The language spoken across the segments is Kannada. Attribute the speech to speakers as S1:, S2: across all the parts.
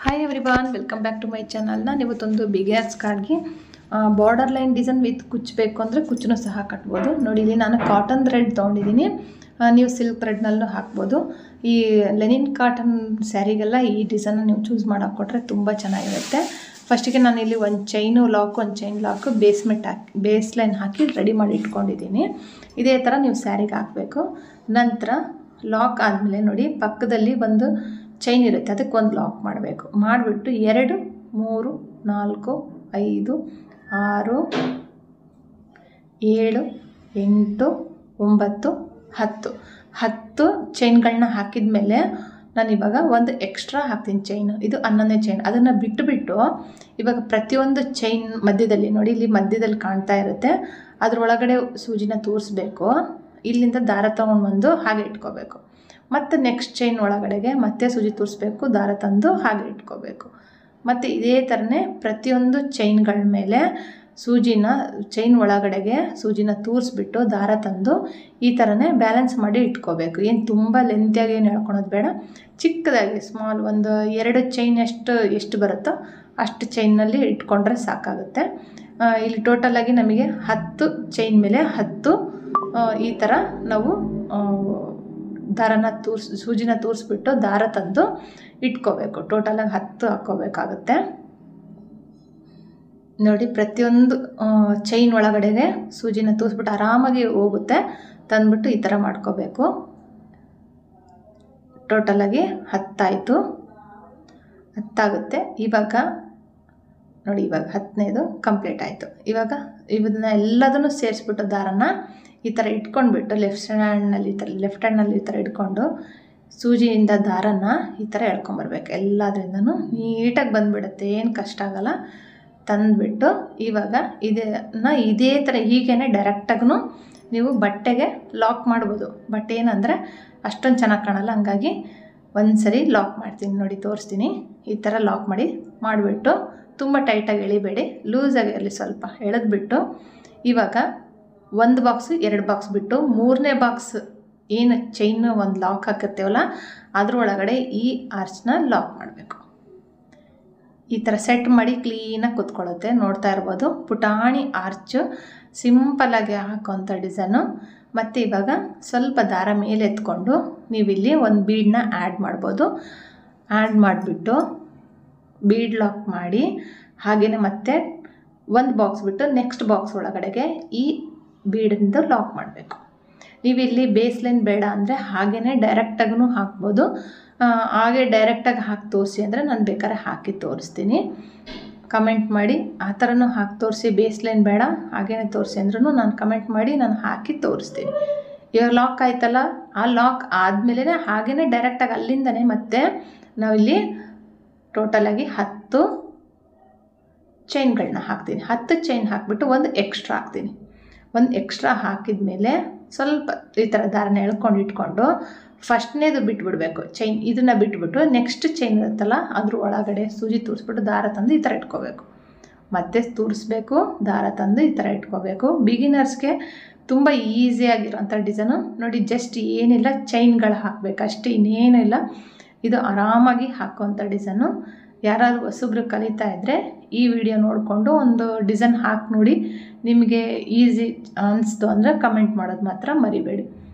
S1: Hi everyone, welcome back to my channel. ನಾನು ಇವತ್ತೊಂದು ಬಿಗಿನರ್ಸ್ ಕಾರ್ಡ್ಗೆ ಬಾರ್ಡರ್ ಲೈನ್ ಡಿಸೈನ್ ವಿತ್ ಕುಚ್ಚು ಬೇಕು ಅಂದರೆ ಕುಚ್ಚನ್ನು ಸಹ ಕಟ್ಬೋದು. ನೋಡಿ, ಇಲ್ಲಿ ನಾನು ಕಾಟನ್ ಥ್ರೆಡ್ ತೊಗೊಂಡಿದ್ದೀನಿ. ನೀವು ಸಿಲ್ಕ್ ಥ್ರೆಡ್ನಲ್ಲೂ ಹಾಕ್ಬೋದು. ಈ ಲೆನಿನ್ ಕಾಟನ್ ಸ್ಯಾರಿಗೆಲ್ಲ ಈ ಡಿಸೈನ್ ನೀವು ಚೂಸ್ ಮಾಡೋಕೆ ಕೊಟ್ಟರೆ ತುಂಬ ಚೆನ್ನಾಗಿರುತ್ತೆ. ಫಸ್ಟಿಗೆ ನಾನು ಇಲ್ಲಿ ಒಂದು ಚೈನ್ ಲಾಕ್ ಬೇಸ್ ಲೈನ್ ಹಾಕಿ ರೆಡಿ ಮಾಡಿ ಇಟ್ಕೊಂಡಿದ್ದೀನಿ. ಇದೇ ಥರ ನೀವು ಸ್ಯಾರಿಗೆ ಹಾಕಬೇಕು. ನಂತರ ಲಾಕ್ ಆದಮೇಲೆ ನೋಡಿ, ಪಕ್ಕದಲ್ಲಿ ಒಂದು ಚೈನ್ ಇರುತ್ತೆ, ಅದಕ್ಕೆ ಒಂದು ಲಾಕ್ ಮಾಡಬೇಕು. ಮಾಡಿಬಿಟ್ಟು 2 3 4 5 6 7 8 9 10 ಚೈನ್ಗಳನ್ನ ಹಾಕಿದ ಮೇಲೆ ನಾನು ಇವಾಗ ಒಂದು ಎಕ್ಸ್ಟ್ರಾ ಹಾಕ್ತೀನಿ ಚೈನ್. ಇದು 11ನೇ ಚೈನ್. ಅದನ್ನು ಬಿಟ್ಟು ಇವಾಗ ಪ್ರತಿಯೊಂದು ಚೈನ್ ಮಧ್ಯದಲ್ಲಿ ನೋಡಿ, ಇಲ್ಲಿ ಮಧ್ಯದಲ್ಲಿ ಕಾಣ್ತಾ ಇರುತ್ತೆ, ಅದರೊಳಗಡೆ ಸೂಜಿನ ತೂರಿಸ್ಬೇಕು. ಇಲ್ಲಿಂದ ದಾರ ತೊಗೊಂಡು ಬಂದು ಹಾಗೆ ಇಟ್ಕೋಬೇಕು. ಮತ್ತು ನೆಕ್ಸ್ಟ್ ಚೈನ್ ಒಳಗಡೆಗೆ ಮತ್ತೆ ಸೂಜಿ ತೂರಿಸ್ಬೇಕು, ದಾರ ತಂದು ಹಾಗೆ ಇಟ್ಕೋಬೇಕು. ಮತ್ತು ಇದೇ ಥರನೇ ಪ್ರತಿಯೊಂದು ಚೈನ್ಗಳ ಮೇಲೆ ಚೈನ್ ಒಳಗಡೆಗೆ ಸೂಜಿನ ತೂರಿಸ್ಬಿಟ್ಟು ದಾರ ತಂದು ಈ ಥರನೇ ಬ್ಯಾಲೆನ್ಸ್ ಮಾಡಿ ಇಟ್ಕೋಬೇಕು. ಏನು ತುಂಬ ಲೆಂತಿಯಾಗಿ ಏನು ಎಳ್ಕೊಳೋದು ಬೇಡ, ಚಿಕ್ಕದಾಗಿ ಸ್ಮಾಲ್ ಒಂದು 2 ಚೈನ್ ಎಷ್ಟು ಬರುತ್ತೋ ಅಷ್ಟು ಚೈನ್ನಲ್ಲಿ ಇಟ್ಕೊಂಡ್ರೆ ಸಾಕಾಗುತ್ತೆ. ಇಲ್ಲಿ ಟೋಟಲಾಗಿ ನಮಗೆ 10 ಚೈನ್ ಮೇಲೆ 10 ಈ ಥರ ನಾವು ಸೂಜಿನ ತೂರಿಸ್ಬಿಟ್ಟು ದಾರ ತಂದು ಇಟ್ಕೋಬೇಕು. ಟೋಟಲಾಗಿ 10 ಹಾಕ್ಕೋಬೇಕಾಗುತ್ತೆ. ನೋಡಿ, ಪ್ರತಿಯೊಂದು ಚೈನ್ ಒಳಗಡೆಗೆ ಸೂಜಿನ ತೂರಿಸ್ಬಿಟ್ಟು ಆರಾಮಾಗಿ ಹೋಗುತ್ತೆ. ತಂದ್ಬಿಟ್ಟು ಈ ಥರ ಮಾಡ್ಕೋಬೇಕು. ಟೋಟಲಾಗಿ 10 ಆಯಿತು, 10 ಆಗುತ್ತೆ. ಇವಾಗ ನೋಡಿ, ಇವಾಗ 10ನೇದು ಕಂಪ್ಲೀಟ್ ಆಯಿತು. ಇವಾಗ ಇವನ್ನ ಎಲ್ಲದನ್ನು ಸೇರಿಸ್ಬಿಟ್ಟು ದಾರನ ಈ ಥರ ಇಟ್ಕೊಂಡ್ಬಿಟ್ಟು ಲೆಫ್ಟ್ ಹ್ಯಾಂಡ್ನಲ್ಲಿ ಈ ಥರ ಇಟ್ಕೊಂಡು ಸೂಜಿಯಿಂದ ದಾರನ ಈ ಥರ ಎಳ್ಕೊಂಬರ್ಬೇಕು. ಎಲ್ಲದರಿಂದನೂ ನೀಟಾಗಿ ಬಂದುಬಿಡುತ್ತೆ, ಏನು ಕಷ್ಟ ಆಗಲ್ಲ. ತಂದುಬಿಟ್ಟು ಇವಾಗ ಇದೇ ಥರ ಹೀಗೇ ಡೈರೆಕ್ಟಾಗೂ ನೀವು ಬಟ್ಟೆಗೆ ಲಾಕ್ ಮಾಡ್ಬೋದು. ಬಟ್ ಏನಂದರೆ ಅಷ್ಟೊಂದು ಚೆನ್ನಾಗಿ ಕಾಣಲ್ಲ, ಹಂಗಾಗಿ ಒಂದು ಸರಿ ಲಾಕ್ ಮಾಡ್ತೀನಿ. ನೋಡಿ, ತೋರಿಸ್ತೀನಿ. ಈ ಥರ ಲಾಕ್ ಮಾಡಿಬಿಟ್ಟು ತುಂಬ ಟೈಟಾಗಿ ಎಳಿಬೇಡಿ, ಲೂಸಾಗಿ ಇರಲಿ, ಸ್ವಲ್ಪ ಎಳೆದ್ಬಿಟ್ಟು ಇವಾಗ 1 ಬಾಕ್ಸು 2 ಬಾಕ್ಸ್ ಬಿಟ್ಟು 3ನೇ ಬಾಕ್ಸ್ ಏನು ಚೈನ್ ಒಂದು ಲಾಕ್ ಹಾಕಿರ್ತೀವಲ್ಲ ಅದರೊಳಗಡೆ ಈ ಆರ್ಚ್ನ ಲಾಕ್ ಮಾಡಬೇಕು. ಈ ಥರ ಸೆಟ್ ಮಾಡಿ ಕ್ಲೀನಾಗಿ ಕೂತ್ಕೊಳ್ಳುತ್ತೆ. ನೋಡ್ತಾ ಇರ್ಬೋದು, ಪುಟಾಣಿ ಆರ್ಚು ಸಿಂಪಲ್ಲಾಗಿ ಹಾಕೋಂಥ ಡಿಸೈನು. ಮತ್ತು ಇವಾಗ ಸ್ವಲ್ಪ ದಾರ ಮೇಲೆ ಎತ್ಕೊಂಡು ನೀವಿಲ್ಲಿ ಒಂದು ಬೀಡನ್ನ ಆ್ಯಡ್ ಮಾಡ್ಬೋದು. ಆ್ಯಡ್ ಮಾಡಿಬಿಟ್ಟು ಬೀಡ್ ಲಾಕ್ ಮಾಡಿ ಹಾಗೆಯೇ ಮತ್ತೆ 1 ಬಾಕ್ಸ್ ಬಿಟ್ಟು ನೆಕ್ಸ್ಟ್ ಬಾಕ್ಸ್ ಒಳಗಡೆಗೆ ಈ ಬೀಡಿಂದ ಲಾಕ್ ಮಾಡಬೇಕು. ನೀವಿಲ್ಲಿ ಬೇಸ್ ಲೈನ್ ಬೇಡ ಅಂದರೆ ಹಾಗೆಯೇ ಡೈರೆಕ್ಟಾಗೂ ಹಾಕ್ಬೋದು. ಹಾಗೆ ಡೈರೆಕ್ಟಾಗಿ ಹಾಕಿ ತೋರಿಸಿ ಅಂದರೆ ನಾನು ಬೇಕಾದ್ರೆ ಹಾಕಿ ತೋರಿಸ್ತೀನಿ. ಕಮೆಂಟ್ ಮಾಡಿ, ಆ ಥರನೂ ಹಾಕಿ ತೋರಿಸಿ, ಬೇಸ್ ಲೈನ್ ಬೇಡ ಹಾಗೇ ತೋರಿಸಿ ಅಂದ್ರೂ ನಾನು ಕಮೆಂಟ್ ಮಾಡಿ ನಾನು ಹಾಕಿ ತೋರಿಸ್ತೀನಿ. ಇವಾಗ ಲಾಕ್ ಆಯ್ತಲ್ಲ, ಆ ಲಾಕ್ ಆದಮೇಲೆ ಹಾಗೇ ಡೈರೆಕ್ಟಾಗಿ ಅಲ್ಲಿಂದನೇ ಮತ್ತೆ ನಾವಿಲ್ಲಿ ಟೋಟಲಾಗಿ 10 ಚೈನ್ಗಳನ್ನ ಹಾಕ್ತೀನಿ. 10 ಚೈನ್ ಹಾಕಿಬಿಟ್ಟು ಒಂದು ಎಕ್ಸ್ಟ್ರಾ ಹಾಕ್ತೀನಿ. ಒಂದು ಎಕ್ಸ್ಟ್ರಾ ಹಾಕಿದ ಮೇಲೆ ಸ್ವಲ್ಪ ಈ ಥರ ದಾರನ ಎಳ್ಕೊಂಡು ಇಟ್ಕೊಂಡು ಫಸ್ಟ್ನೇದು ಬಿಟ್ಬಿಡ್ಬೇಕು ಚೈನ್. ಇದನ್ನು ಬಿಟ್ಬಿಟ್ಟು ನೆಕ್ಸ್ಟ್ ಚೈನ್ ಇರುತ್ತಲ್ಲ ಅದ್ರ ಒಳಗಡೆ ಸೂಜಿ ತೂರಿಸ್ಬಿಟ್ಟು ದಾರ ತಂದು ಈ ಥರ ಇಟ್ಕೋಬೇಕು. ಮತ್ತೆ ತೂರಿಸ್ಬೇಕು, ದಾರ ತಂದು ಈ ಥರ ಇಟ್ಕೋಬೇಕು. ಬಿಗಿನರ್ಸ್ಗೆ ತುಂಬ ಈಸಿಯಾಗಿರೋಂಥ ಡಿಸೈನು. ನೋಡಿ, ಜಸ್ಟ್ ಏನಿಲ್ಲ, ಚೈನ್ಗಳು ಹಾಕಬೇಕು ಅಷ್ಟೇ, ಇನ್ನೇನು ಇಲ್ಲ. ಇದು ಆರಾಮಾಗಿ ಹಾಕುವಂಥ ಡಿಸೈನು. ಯಾರಾದರೂ ಹೊಸಬ್ರು ಕಲಿತಾ ಇದ್ದರೆ ಈ ವಿಡಿಯೋ ನೋಡಿಕೊಂಡು ಒಂದು ಡಿಸೈನ್ ಹಾಕಿ ನೋಡಿ. ನಿಮಗೆ ಈಸಿ ಅನಿಸ್ತು ಅಂದರೆ ಕಮೆಂಟ್ ಮಾಡೋದು ಮಾತ್ರ ಮರಿಬೇಡಿ.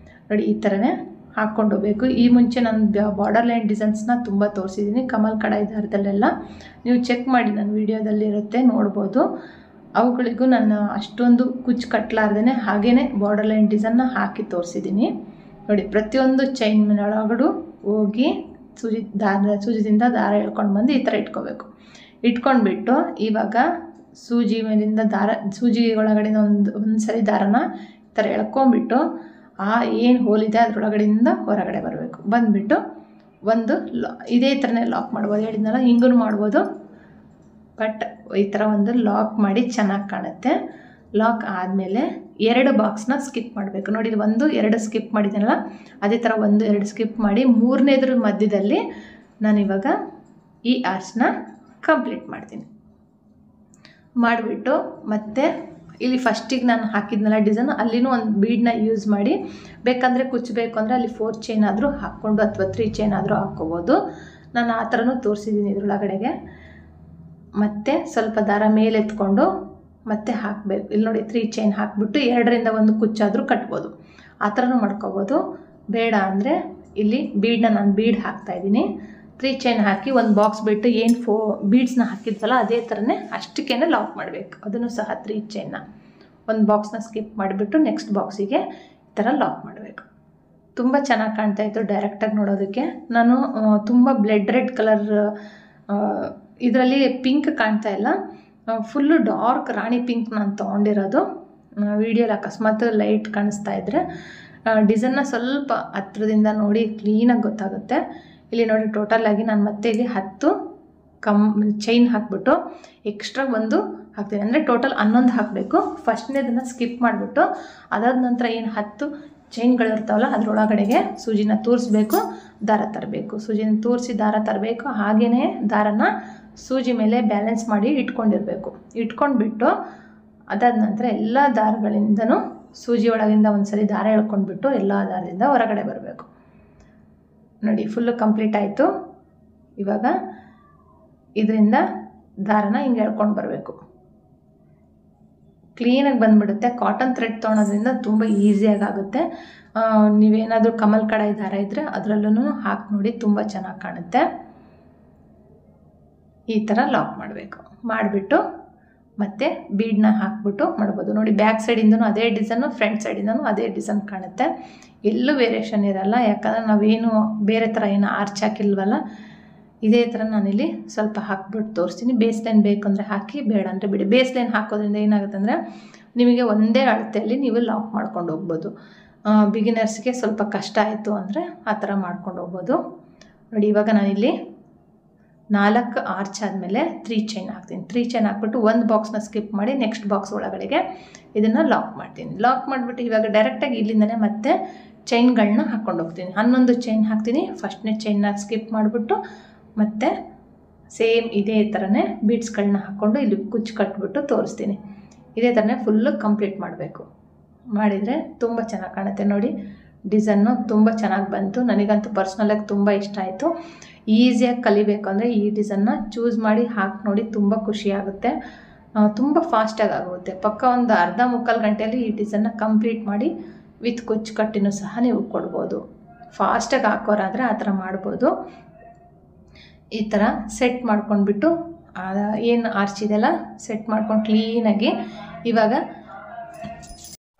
S1: ನೋಡಿ, ಈ ಥರನೇ ಹಾಕ್ಕೊಂಡು ಹೋಗಬೇಕು. ಈ ಮುಂಚೆ ನಾನು ಬಾರ್ಡರ್ ಲೈನ್ ಡಿಸೈನ್ಸ್ನ ತುಂಬ ತೋರಿಸಿದ್ದೀನಿ, ಕಮಲ್ ಕಡಾಯಿ ದಾರದಲ್ಲೆಲ್ಲ. ನೀವು ಚೆಕ್ ಮಾಡಿ, ನನ್ನ ವಿಡಿಯೋದಲ್ಲಿರುತ್ತೆ, ನೋಡ್ಬೋದು. ಅವುಗಳಿಗೂ ನಾನು ಅಷ್ಟೊಂದು ಕುಚ್ಚು ಕಟ್ಟಲಾರ್ದೇ ಹಾಗೇ ಬಾರ್ಡರ್ ಲೈನ್ ಡಿಸೈನ್ನ ಹಾಕಿ ತೋರಿಸಿದ್ದೀನಿ. ನೋಡಿ, ಪ್ರತಿಯೊಂದು ಚೈನ್ ಒಳಗಡೆ ಹೋಗಿ ಸೂಜಿದಿಂದ ದಾರ ಎಳ್ಕೊಂಡು ಬಂದು ಈ ಥರ ಇಟ್ಕೋಬೇಕು. ಇಟ್ಕೊಂಡ್ಬಿಟ್ಟು ಇವಾಗ ಸೂಜಿ ಮೇಲಿಂದ ಸೂಜಿ ಒಳಗಡೆ ಒಂದು ಸರಿ ದಾರನ ಈ ಥರ ಎಳ್ಕೊಂಬಿಟ್ಟು ಏನು ಹೋಲಿದೆ ಅದರೊಳಗಡೆಯಿಂದ ಹೊರಗಡೆ ಬರಬೇಕು. ಬಂದುಬಿಟ್ಟು ಇದೇ ಥರನೇ ಲಾಕ್ ಮಾಡ್ಬೋದು. ಹೇಳಿದ್ನಲ್ಲ, ಹಿಂಗೂ ಮಾಡ್ಬೋದು. ಬಟ್ ಈ ಥರ ಒಂದು ಲಾಕ್ ಮಾಡಿ ಚೆನ್ನಾಗಿ ಕಾಣುತ್ತೆ. ಲಾಕ್ ಆದಮೇಲೆ 2 ಬಾಕ್ಸ್ನ ಸ್ಕಿಪ್ ಮಾಡಬೇಕು. ನೋಡಿ, ಇದು 1 2 ಸ್ಕಿಪ್ ಮಾಡಿದ್ದೀನಲ್ಲ, ಅದೇ ಥರ 1 2 ಸ್ಕಿಪ್ ಮಾಡಿ 3ನೇದ್ರ ಮಧ್ಯದಲ್ಲಿ ನಾನಿವಾಗ ಈ ಆರ್ಚ್ನ ಕಂಪ್ಲೀಟ್ ಮಾಡ್ತೀನಿ. ಮಾಡಿಬಿಟ್ಟು ಮತ್ತೆ ಇಲ್ಲಿ ಫಸ್ಟಿಗೆ ನಾನು ಹಾಕಿದ್ನಲ್ಲ ಡಿಸೈನ್, ಅಲ್ಲಿನೂ ಒಂದು ಬೀಡನ್ನ ಯೂಸ್ ಮಾಡಿ, ಬೇಕಂದರೆ ಕುಚ್ಚಬೇಕು ಅಂದರೆ ಅಲ್ಲಿ 4 ಚೈನ್ ಆದರೂ ಹಾಕ್ಕೊಂಡು ಅಥವಾ 3 ಚೈನ್ ಆದರೂ ಹಾಕ್ಕೋಬೋದು. ನಾನು ಆ ಥರನೂ ತೋರಿಸಿದ್ದೀನಿ ಇದರೊಳಗಡೆಗೆ. ಮತ್ತು ಸ್ವಲ್ಪ ದಾರ ಮೇಲೆ ಎತ್ಕೊಂಡು ಮತ್ತೆ ಹಾಕಬೇಕು. ಇಲ್ಲಿ ನೋಡಿ 3 ಚೈನ್ ಹಾಕಿಬಿಟ್ಟು 2ರಿಂದ 1 ಕುಚ್ಚಾದರೂ ಕಟ್ಬೋದು. ಆ ಥರನೂ ಮಾಡ್ಕೋಬೋದು. ಬೇಡ ಅಂದರೆ ಇಲ್ಲಿ ಬೀಡನ್ನ ನಾನು ಬೀಡ್ ಹಾಕ್ತಾಯಿದ್ದೀನಿ. 3 ಚೈನ್ ಹಾಕಿ ಒಂದು ಬಾಕ್ಸ್ ಬಿಟ್ಟು ಏನು ಬೀಡ್ಸ್ನ ಹಾಕಿದ್ವಲ್ಲ ಅದೇ ಥರನೇ ಅಷ್ಟಕ್ಕೇ ಲಾಕ್ ಮಾಡಬೇಕು. ಅದನ್ನು ಸಹ 3 ಚೈನ್ನ ಒಂದು ಬಾಕ್ಸ್ನ ಸ್ಕಿಪ್ ಮಾಡಿಬಿಟ್ಟು ನೆಕ್ಸ್ಟ್ ಬಾಕ್ಸಿಗೆ ಈ ಥರ ಲಾಕ್ ಮಾಡಬೇಕು. ತುಂಬ ಚೆನ್ನಾಗಿ ಕಾಣ್ತಾಯಿತ್ತು ಡೈರೆಕ್ಟಾಗಿ ನೋಡೋದಕ್ಕೆ. ನಾನು ತುಂಬ ಬ್ಲಡ್ ರೆಡ್ ಕಲರ್, ಇದರಲ್ಲಿ ಪಿಂಕ್ ಕಾಣ್ತಾ ಇಲ್ಲ, ಫುಲ್ಲು ಡಾರ್ಕ್ ರಾಣಿ ಪಿಂಕ್ ನಾನು ತೊಗೊಂಡಿರೋದು. ವಿಡಿಯೋಲಿ ಅಕಸ್ಮಾತ್ ಲೈಟ್ ಕಾಣಿಸ್ತಾ ಇದ್ದರೆ ಡಿಸೈನ್ನ ಸ್ವಲ್ಪ ಹತ್ರದಿಂದ ನೋಡಿ ಕ್ಲೀನಾಗಿ ಗೊತ್ತಾಗುತ್ತೆ. ಇಲ್ಲಿ ನೋಡಿ ಟೋಟಲಾಗಿ ನಾನು ಮತ್ತೆ ಇಲ್ಲಿ 10 ಚೈನ್ ಹಾಕ್ಬಿಟ್ಟು ಎಕ್ಸ್ಟ್ರಾ 1 ಹಾಕ್ತೀನಿ. ಅಂದರೆ ಟೋಟಲ್ 11 ಹಾಕಬೇಕು. ಫಸ್ಟ್ನೇದನ್ನು ಸ್ಕಿಪ್ ಮಾಡಿಬಿಟ್ಟು ಅದಾದ ನಂತರ ಏನು 10 ಚೈನ್ಗಳಿರ್ತಾವಲ್ಲ ಅದರೊಳಗಡೆಗೆ ಸೂಜಿನ ತೂರಿಸ್ಬೇಕು, ದಾರ ತರಬೇಕು. ಸೂಜಿನ ತೂರಿಸಿ ದಾರ ತರಬೇಕು. ಹಾಗೆಯೇ ದಾರನ ಸೂಜಿ ಮೇಲೆ ಬ್ಯಾಲೆನ್ಸ್ ಮಾಡಿ ಇಟ್ಕೊಂಡಿರಬೇಕು. ಇಟ್ಕೊಂಡ್ಬಿಟ್ಟು ಅದಾದ ನಂತರ ಎಲ್ಲ ದಾರಗಳಿಂದನೂ ಸೂಜಿ ಒಳಗಿಂದ ಒಂದ್ಸರಿ ದಾರ ಎಳ್ಕೊಂಡ್ಬಿಟ್ಟು ಎಲ್ಲ ದಾರದಿಂದ ಹೊರಗಡೆ ಬರಬೇಕು. ನೋಡಿ ಫುಲ್ಲು ಕಂಪ್ಲೀಟ್ ಆಯಿತು. ಇವಾಗ ಇದರಿಂದ ದಾರನ ಹಿಂಗೆ ಎಳ್ಕೊಂಡು ಬರಬೇಕು. ಕ್ಲೀನಾಗಿ ಬಂದುಬಿಡುತ್ತೆ. ಕಾಟನ್ ಥ್ರೆಡ್ ತೊಗೊಳೋದ್ರಿಂದ ತುಂಬ ಈಸಿಯಾಗಿ ಆಗುತ್ತೆ. ನೀವೇನಾದರೂ ಕಮಲ್ ಕಡಾಯಿ ದಾರ ಇದ್ದರೆ ಅದರಲ್ಲೂ ಹಾಕಿ ನೋಡಿ, ತುಂಬ ಚೆನ್ನಾಗಿ ಕಾಣುತ್ತೆ. ಈ ಥರ ಲಾಕ್ ಮಾಡಬೇಕು. ಮಾಡಿಬಿಟ್ಟು ಮತ್ತು ಬೀಡನ್ನ ಹಾಕ್ಬಿಟ್ಟು ಮಾಡ್ಬೋದು. ನೋಡಿ ಬ್ಯಾಕ್ ಸೈಡಿಂದನೂ ಅದೇ ಡಿಸೈನು, ಫ್ರಂಟ್ ಸೈಡಿಂದನೂ ಅದೇ ಡಿಸೈನ್ ಕಾಣುತ್ತೆ. ಎಲ್ಲೂ ವೇರಿಯೇಷನ್ ಇರಲ್ಲ. ಯಾಕಂದರೆ ನಾವೇನು ಬೇರೆ ಥರ ಏನು ಆರ್ಚ್ ಹಾಕಿಲ್ವಲ್ಲ, ಇದೇ ಥರ ನಾನಿಲ್ಲಿ ಸ್ವಲ್ಪ ಹಾಕ್ಬಿಟ್ಟು ತೋರಿಸ್ತೀನಿ. ಬೇಸ್ ಲೈನ್ ಬೇಕಂದರೆ ಹಾಕಿ, ಬೇಡ ಅಂದರೆ ಬಿಡಿ. ಬೇಸ್ ಲೈನ್ ಹಾಕೋದ್ರಿಂದ ಏನಾಗುತ್ತೆ ಅಂದರೆ ನಿಮಗೆ ಒಂದೇ ಅಳತೆಯಲ್ಲಿ ನೀವು ಲಾಕ್ ಮಾಡ್ಕೊಂಡು ಹೋಗ್ಬೋದು. ಬಿಗಿನರ್ಸ್ಗೆ ಸ್ವಲ್ಪ ಕಷ್ಟ ಆಯಿತು ಅಂದರೆ ಆ ಥರ ಮಾಡ್ಕೊಂಡು ಹೋಗ್ಬೋದು. ನೋಡಿ ಇವಾಗ ನಾನಿಲ್ಲಿ 4 ಆರ್ಚ್ ಆದಮೇಲೆ 3 ಚೈನ್ ಹಾಕ್ತೀನಿ. 3 ಚೈನ್ ಹಾಕ್ಬಿಟ್ಟು ಒಂದು ಬಾಕ್ಸ್ನ ಸ್ಕಿಪ್ ಮಾಡಿ ನೆಕ್ಸ್ಟ್ ಬಾಕ್ಸ್ ಒಳಗಡೆಗೆ ಇದನ್ನು ಲಾಕ್ ಮಾಡ್ತೀನಿ. ಲಾಕ್ ಮಾಡಿಬಿಟ್ಟು ಇವಾಗ ಡೈರೆಕ್ಟಾಗಿ ಇಲ್ಲಿಂದನೇ ಮತ್ತೆ ಚೈನ್ಗಳನ್ನ ಹಾಕ್ಕೊಂಡು ಹೋಗ್ತೀನಿ. 11 ಚೈನ್ ಹಾಕ್ತೀನಿ. ಫಸ್ಟ್ನೇ ಚೈನ್ನ ಸ್ಕಿಪ್ ಮಾಡಿಬಿಟ್ಟು ಮತ್ತೆ ಸೇಮ್ ಇದೇ ಥರನೇ ಬೀಡ್ಸ್ಗಳನ್ನ ಹಾಕ್ಕೊಂಡು ಇಲ್ಲಿ ಕುಚ್ಚು ಕಟ್ಬಿಟ್ಟು ತೋರಿಸ್ತೀನಿ. ಇದೇ ಥರನೇ ಫುಲ್ಲು ಕಂಪ್ಲೀಟ್ ಮಾಡಬೇಕು. ಮಾಡಿದರೆ ತುಂಬ ಚೆನ್ನಾಗಿ ಕಾಣುತ್ತೆ. ನೋಡಿ ಡಿಸೈನು ತುಂಬ ಚೆನ್ನಾಗಿ ಬಂತು. ನನಗಂತೂ ಪರ್ಸ್ನಲಾಗಿ ತುಂಬ ಇಷ್ಟ ಆಯಿತು. ಈಸಿಯಾಗಿ ಕಲಿಬೇಕು ಅಂದರೆ ಈ ಡಿಸೈನ್ನ ಚೂಸ್ ಮಾಡಿ ಹಾಕಿ ನೋಡಿ, ತುಂಬ ಖುಷಿಯಾಗುತ್ತೆ. ತುಂಬ ಫಾಸ್ಟಾಗಿ ಆಗುತ್ತೆ. ಪಕ್ಕ ಒಂದು ಅರ್ಧ ಮುಕ್ಕಾಲು ಗಂಟೆಯಲ್ಲಿ ಈ ಡಿಸೈನ್ನ ಕಂಪ್ಲೀಟ್ ಮಾಡಿ ವಿತ್ ಕುಚ್ಚು ಕಟ್ಟಿನೂ ಸಹ ನೀವು ಕೊಡ್ಬೋದು. ಫಾಸ್ಟಾಗಿ ಹಾಕೋರಾದರೆ ಆ ಥರ ಮಾಡ್ಬೋದು. ಈ ಥರ ಸೆಟ್ ಮಾಡ್ಕೊಂಡ್ಬಿಟ್ಟು ಏನು ಆರ್ಚ್ ಇದೆಲ್ಲ ಸೆಟ್ ಮಾಡ್ಕೊಂಡು ಕ್ಲೀನಾಗಿ ಇವಾಗ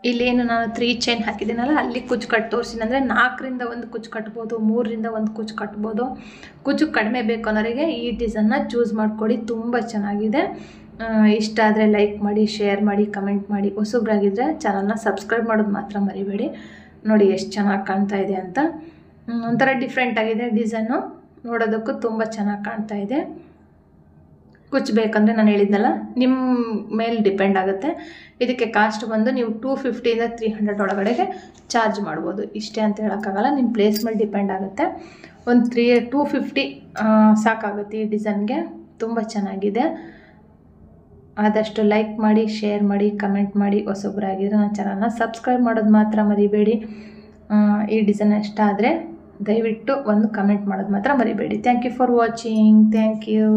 S1: ಇಲ್ಲೇನು ನಾನು 3 ಚೈನ್ ಹಾಕಿದ್ದೀನಲ್ಲ ಅಲ್ಲಿ ಕುಚ್ಚು ಕಟ್ಟು ತೋರಿಸಿನ ಅಂದರೆ 4ರಿಂದ 1 ಕುಚ್ಚು ಕಟ್ಬೋದು, 3ರಿಂದ 1 ಕುಚ್ಚು ಕಟ್ಬೋದು. ಕುಚ್ಚು ಕಡಿಮೆ ಬೇಕು ಅನ್ನೋರಿಗೆ ಈ ಡಿಸೈನ್ನ ಚೂಸ್ ಮಾಡಿಕೊಡಿ. ತುಂಬ ಚೆನ್ನಾಗಿದೆ. ಇಷ್ಟ ಆದರೆ ಲೈಕ್ ಮಾಡಿ, ಶೇರ್ ಮಾಡಿ, ಕಮೆಂಟ್ ಮಾಡಿ. ಹೊಸಬ್ರಾಗಿದ್ದರೆ ಚಾನಲ್ನ ಸಬ್ಸ್ಕ್ರೈಬ್ ಮಾಡೋದು ಮಾತ್ರ ಮರಿಬೇಡಿ. ನೋಡಿ ಎಷ್ಟು ಚೆನ್ನಾಗಿ ಕಾಣ್ತಾ ಇದೆ ಅಂತ. ಒಂಥರ ಡಿಫ್ರೆಂಟ್ ಆಗಿದೆ ಡಿಸೈನು. ನೋಡೋದಕ್ಕೂ ತುಂಬ ಚೆನ್ನಾಗಿ ಕಾಣ್ತಾ ಇದೆ. ಕುಚ್ಚು ಬೇಕಂದರೆ ನಾನು ಹೇಳಿದ್ನಲ್ಲ, ನಿಮ್ಮ ಮೇಲೆ ಡಿಪೆಂಡ್ ಆಗುತ್ತೆ. ಇದಕ್ಕೆ ಕಾಸ್ಟ್ ಬಂದು ನೀವು 250ಇಂದ 300 ಒಳಗಡೆಗೆ ಚಾರ್ಜ್ ಮಾಡ್ಬೋದು. ಇಷ್ಟೇ ಅಂತ ಹೇಳೋಕ್ಕಾಗಲ್ಲ, ನಿಮ್ಮ ಪ್ಲೇಸ್ ಮೇಲೆ ಡಿಪೆಂಡ್ ಆಗುತ್ತೆ. ಒಂದು 250 ಸಾಕಾಗುತ್ತೆ ಈ ಡಿಸೈನ್ಗೆ. ತುಂಬ ಚೆನ್ನಾಗಿದೆ. ಆದಷ್ಟು ಲೈಕ್ ಮಾಡಿ, ಶೇರ್ ಮಾಡಿ, ಕಮೆಂಟ್ ಮಾಡಿ. ಹೊಸಬ್ರಾಗಿದ್ದರೆ ನನ್ನ ಚಾನಲ್ನ ಸಬ್ಸ್ಕ್ರೈಬ್ ಮಾಡೋದು ಮಾತ್ರ ಮರಿಬೇಡಿ. ಈ ಡಿಸೈನ್ ಇಷ್ಟ ಆದರೆ ದಯವಿಟ್ಟು ಒಂದು ಕಮೆಂಟ್ ಮಾಡೋದು ಮಾತ್ರ ಮರಿಬೇಡಿ. Thank you for watching. Thank you.